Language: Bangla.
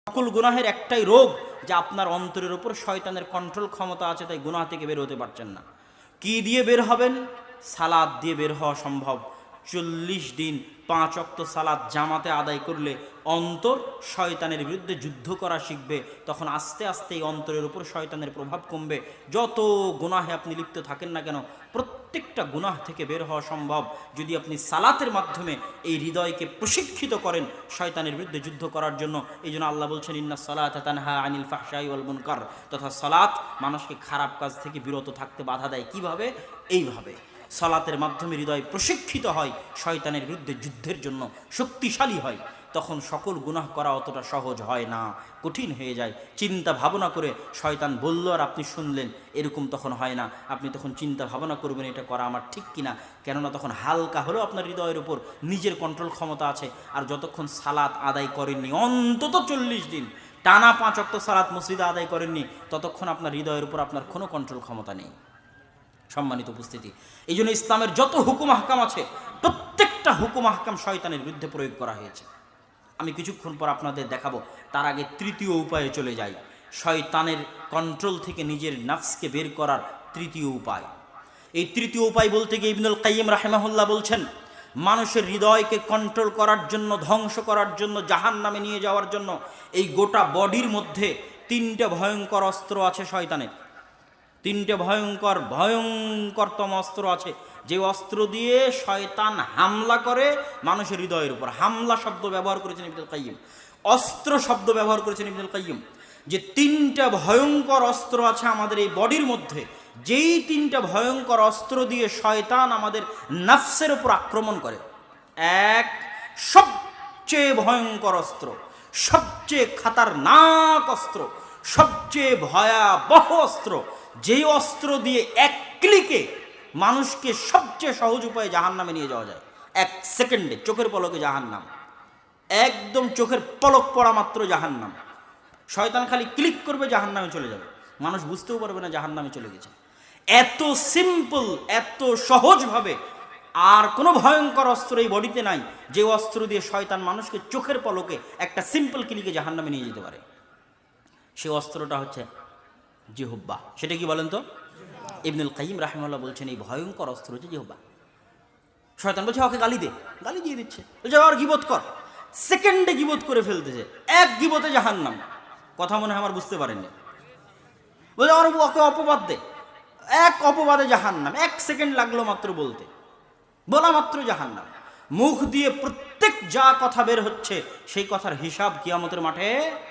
সকল গুনাহের একটাই রোগ যে আপনার অন্তরের উপর শয়তানের কন্ট্রোল ক্ষমতা আছে, তাই গুনাহ থেকে বের হতে পারছেন না। কি দিয়ে বের হবেন? সালাত দিয়ে বের হওয়া সম্ভব। 40 দিন 5 ওয়াক্ত সালাত জামাতে আদায় করলে অন্তর শয়তানের বিরুদ্ধে যুদ্ধ করা শিখবে। তখন আস্তে আস্তে এই অন্তরের উপর শয়তানের প্রভাব কমবে। যত গুনাহে আপনি লিপ্ত থাকেন না কেন, প্রত্যেকটা গুনাহ থেকে বের হওয়া সম্ভব যদি আপনি সালাতের মাধ্যমে এই হৃদয়কে প্রশিক্ষিত করেন শয়তানের বিরুদ্ধে যুদ্ধ করার জন্য। এই জন্য আল্লাহ বলছেন, ইন্না সালাতা তানহা আনিল ফাহশাই ওয়াল মুনকার, তথা সালাত মানুষকে খারাপ কাজ থেকে বিরত থাকতে বাধা দেয়। কিভাবে? এইভাবে সালাতের মাধ্যমে হৃদয় প্রশিক্ষিত হয়, শয়তানের বিরুদ্ধে যুদ্ধের জন্য শক্তিশালী হয়। তখন সকল গুনাহ করা অতটা সহজ হয় না, কঠিন হয়ে যায়। চিন্তা ভাবনা করে শয়তান বলল আর আপনি শুনলেন, এরকম তখন হয় না। আপনি তখন চিন্তা ভাবনা করবেন এটা করা আমার ঠিক কিনা, কেননা তখন হালকা হলেও আপনার হৃদয়ের উপর নিজের কন্ট্রোল ক্ষমতা আছে। আর যতক্ষণ সালাত আদায় করেননি, অন্তত 40 দিন টানা 5 ওয়াক্ত সালাত মসজিদে আদায় করেননি, ততক্ষণ আপনার হৃদয়ের উপর আপনার কোনো কন্ট্রোল ক্ষমতা নেই। সম্মানিত উপস্থিতি, এই জন্য ইসলামের যত হুকুম আহকাম আছে, প্রত্যেকটা হুকুম আহকাম শয়তানের বিরুদ্ধে প্রয়োগ করা হয়েছে। আমি কিছুক্ষণ পর আপনাদের দেখাবো। তার আগে তৃতীয় উপায়ে চলে যাই, শয়তানের কন্ট্রোল থেকে নিজের নফসকে বের করার তৃতীয় উপায়। এই তৃতীয় উপায় বলতে গিয়ে ইবনুল কাইয়িম রাহিমাহুল্লাহ বলছেন, মানুষের হৃদয়কে কন্ট্রোল করার জন্য, ধ্বংস করার জন্য, জাহান্নামে নিয়ে যাওয়ার জন্য এই গোটা বডির মধ্যে 3টে ভয়ঙ্কর অস্ত্র আছে শয়তানের। 3টে ভয়ঙ্করতম অস্ত্র আছে, যে অস্ত্র দিয়ে শয়তান হামলা করে মানুষের হৃদয়ের উপর। হামলা শব্দ ব্যবহার করেছেন ইবনুল কাইয়িম, অস্ত্র শব্দ ব্যবহার করেছেন ইবনুল কাইয়িম। যে 3টা ভয়ঙ্কর অস্ত্র আছে আমাদের এই বডির মধ্যে, যেই 3টা ভয়ঙ্কর অস্ত্র দিয়ে শয়তান আমাদের নফসের উপর আক্রমণ করে। এক, সবচেয়ে ভয়ঙ্কর অস্ত্র, সবচেয়ে খাতারনাক অস্ত্র, সবচেয়ে ভয়াবহ অস্ত্র, যেই অস্ত্র দিয়ে এক ক্লিকে মানুষকে সবচেয়ে সহজ উপায়ে জাহান্নামে নিয়ে যাওয়া যায়। 1 সেকেন্ডে, চোখের পলকে জাহান্নাম, একদম চোখের পলক পড়া মাত্র জাহান্নাম। শয়তান খালি ক্লিক করবে, জাহান্নামে চলে যাবে, মানুষ বুঝতেও পারবে না জাহান্নামে চলে গেছে। এত সিম্পল, এত সহজভাবে আর কোনো ভয়ঙ্কর অস্ত্র এই বডিতে নাই, যে অস্ত্র দিয়ে শয়তান মানুষকে চোখের পলকে একটা সিম্পল ক্লিকে জাহান্নামে নিয়ে যেতে পারে। সে অস্ত্রটা হচ্ছে জিহ্বা। সেটা কি বলেন তো? ইবনুল কাইয়িম রাহিমাহুল্লাহ বলছেন, এই ভয়ঙ্কর অস্ত্র হচ্ছে জিহ্বা। শয়তান বলছে, ওকে গালি দে, গালি দিয়ে দিচ্ছে, বলছে আর গীবত কর, সেকেন্ডে গীবত করে ফেলতেছে, এক গীবতে জাহান্নাম। কথা মনে হয় আমার বুঝতে পারেননি। বলছে আর ওকে অপবাদ দে, এক অপবাদে জাহান্নাম। 1 সেকেন্ড লাগলো মাত্র বলতে, বলা মাত্র জাহান্নাম। মুখ দিয়ে প্রত্যেক যা কথা বের হচ্ছে সেই কথার হিসাব কিয়ামতের মাঠে